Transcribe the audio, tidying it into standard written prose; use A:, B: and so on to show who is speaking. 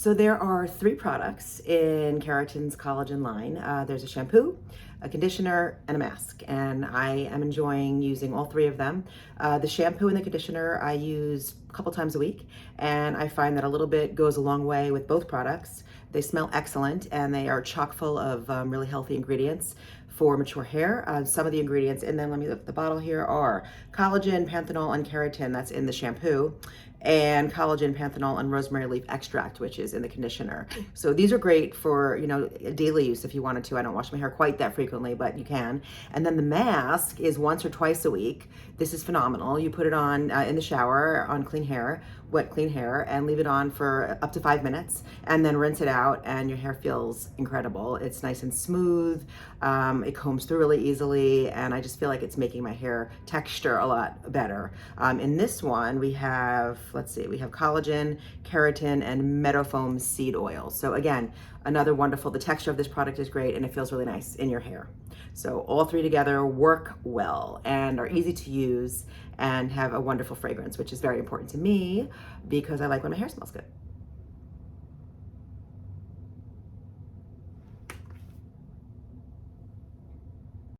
A: So there are three products in Keratin's collagen line. There's a shampoo, a conditioner, and a mask. And I am enjoying using all three of them. The shampoo and the conditioner I use a couple times a week, and I find that a little bit goes a long way with both products. They smell excellent, and they are chock full of really healthy ingredients for mature hair. Some of the ingredients in them, let me look at the bottle here, are collagen, panthenol, and keratin, that's in the shampoo, and collagen, panthenol, and rosemary leaf extract, which is in the conditioner. So these are great for, daily use if you wanted to. I don't wash my hair quite that frequently, but you can. And then the mask is once or twice a week. This is phenomenal. You put it on in the shower on clean hair, wet clean hair, and leave it on for up to 5 minutes, and then rinse it out, and your hair feels incredible. It's nice and smooth. It combs through really easily, and I just feel like it's making my hair texture a lot better. In this one, we have, we have collagen, keratin, and meadowfoam seed oil. So again, another wonderful, the texture of this product is great, and it feels really nice in your hair. So all three together work well and are easy to use and have a wonderful fragrance, which is very important to me because I like when my hair smells good.